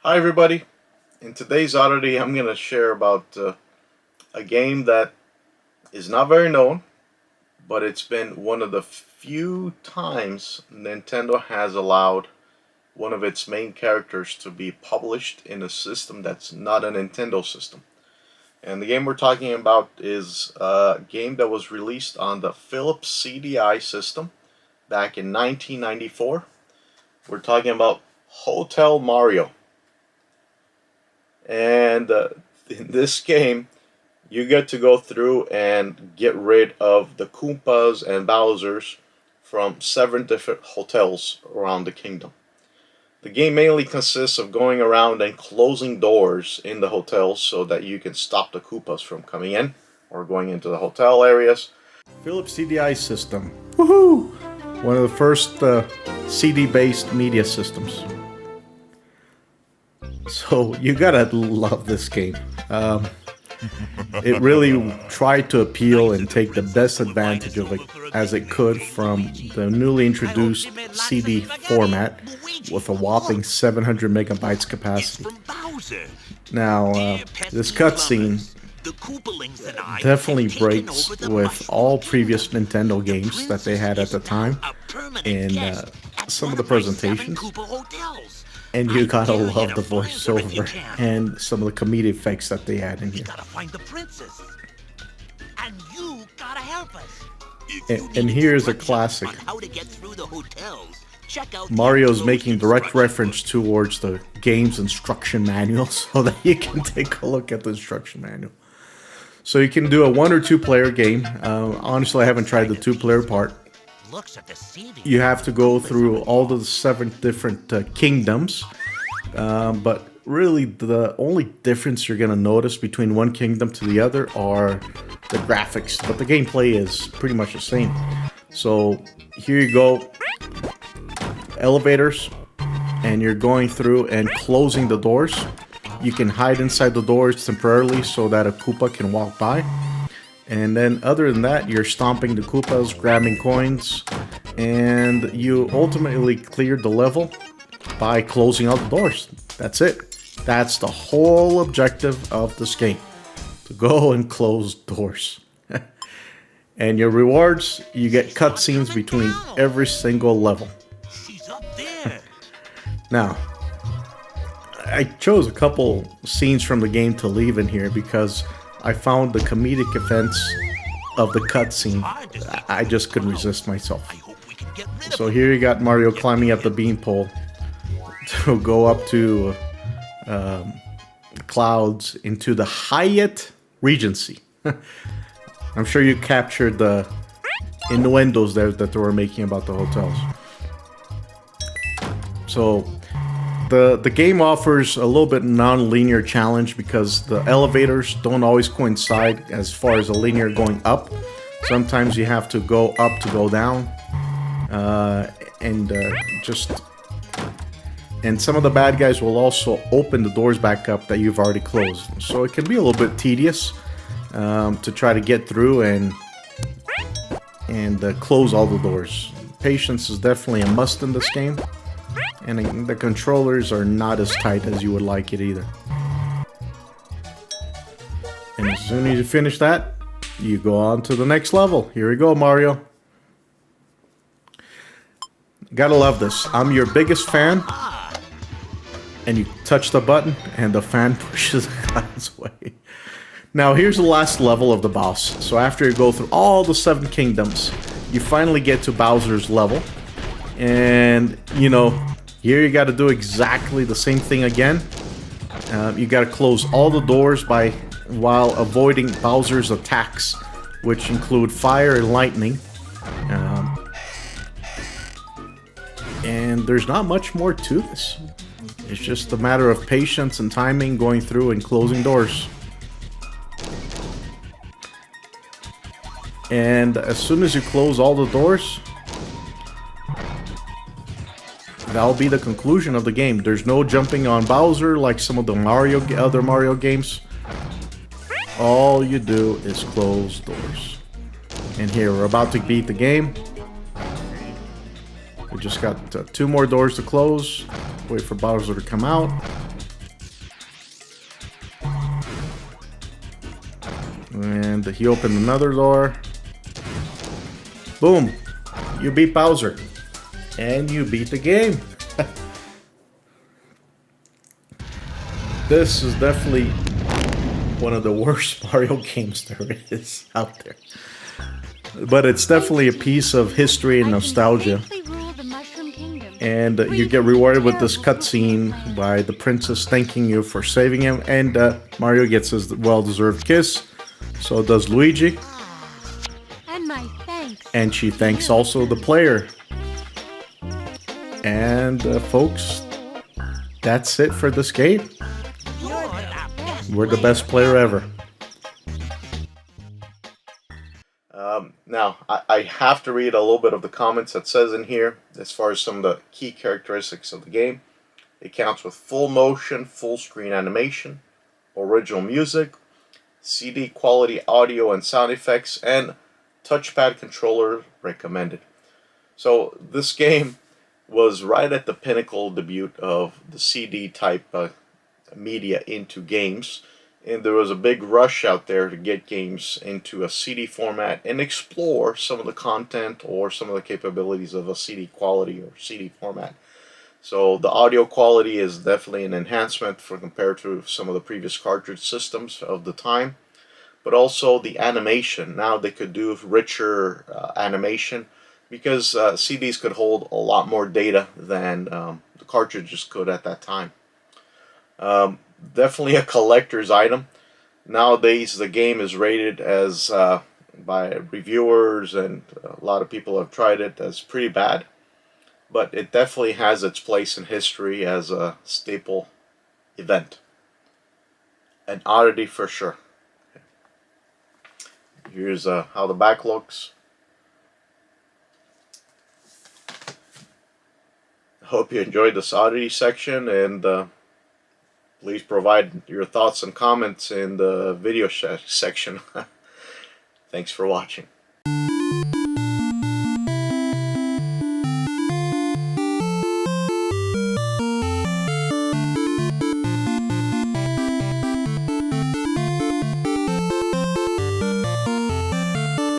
Hi everybody. In today's oddity, I'm going to share about a game that is not very known, but it's been one of the few times Nintendo has allowed one of its main characters to be published in a system that's not a Nintendo system. And the game we're talking about is a game that was released on the Philips CDI system back in 1994. We're talking about Hotel Mario. And in this game, you get to go through and get rid of the Koopas and Bowsers from 7 different hotels around the kingdom. The game mainly consists of going around and closing doors in the hotels so that you can stop the Koopas from coming in or going into the hotel areas. Philips CDI system. Woohoo! One of the first CD-based media systems. So you gotta love this game. It really tried to appeal and take the best advantage of it as it could from the newly introduced CD format with a whopping 700 megabytes capacity. Now, this cutscene definitely breaks with all previous Nintendo games that they had at the time in some of the presentations. And you gotta love the voiceover and some of the comedic effects that they had in here. And here's a classic. Mario's making direct reference towards the game's instruction manual so that you can take a look at the instruction manual. So you can do a 1 or 2 player game. Honestly, I haven't tried the 2-player part. You have to go through all the 7 different kingdoms, but really the only difference you're going to notice between one kingdom to the other are the graphics, but the gameplay is pretty much the same. So here you go, elevators, and you're going through and closing the doors. You can hide inside the doors temporarily so that a Koopa can walk by. And then other than that, you're stomping the Koopas, grabbing coins, and you ultimately cleared the level by closing all the doors. That's it. That's the whole objective of this game. To go and close doors. And your rewards, you get cutscenes between every single level. Now, I chose a couple scenes from the game to leave in here because I found the comedic events of the cutscene. I just couldn't resist myself. So here you got Mario climbing up the beanpole to go up to clouds into the Hyatt Regency. I'm sure you captured the innuendos there that they were making about the hotels. So the game offers a little bit non-linear challenge because the elevators don't always coincide as far as a linear going up. Sometimes you have to go up to go down, and some of the bad guys will also open the doors back up that you've already closed. So it can be a little bit tedious to try to get through and close all the doors. Patience is definitely a must in this game. And the controllers are not as tight as you would like it either. And as soon as you finish that, you go on to the next level. Here we go, Mario. Gotta love this. I'm your biggest fan. And you touch the button, and the fan pushes the clouds away. Now, here's the last level of the boss. So after you go through all the 7 kingdoms, you finally get to Bowser's level. And, you know, here you got to do exactly the same thing again. You got to close all the doors while avoiding Bowser's attacks, which include fire and lightning. And there's not much more to this. It's just a matter of patience and timing going through and closing doors. And as soon as you close all the doors, that'll be the conclusion of the game. There's no jumping on Bowser like some of the other Mario games. All you do is close doors. And here, we're about to beat the game. We just got 2 more doors to close. Wait for Bowser to come out. And he opened another door. Boom! You beat Bowser. And you beat the game. This is definitely one of the worst Mario games there is out there. But it's definitely a piece of history and nostalgia. And you get rewarded with this cutscene by the princess thanking you for saving him. And Mario gets his well-deserved kiss. So does Luigi. And she thanks also the player. And folks, that's it for this game. We're the best player ever. Now, I have to read a little bit of the comments that says in here as far as some of the key characteristics of the game. It counts with full motion, full screen animation, original music, CD quality audio and sound effects, and touchpad controller recommended. So this game was right at the pinnacle debut of the CD type media into games, and there was a big rush out there to get games into a CD format and explore some of the content or some of the capabilities of a CD quality or CD format. So the audio quality is definitely an enhancement for compared to some of the previous cartridge systems of the time, but also the animation. Now they could do richer animation because CDs could hold a lot more data than the cartridges could at that time. Definitely a collector's item. Nowadays the game is rated as by reviewers, and a lot of people have tried it, as pretty bad, but it definitely has its place in history as a staple event. An oddity for sure. Here's how the back looks. Hope you enjoyed this oddity section, and please provide your thoughts and comments in the video section. Thanks for watching.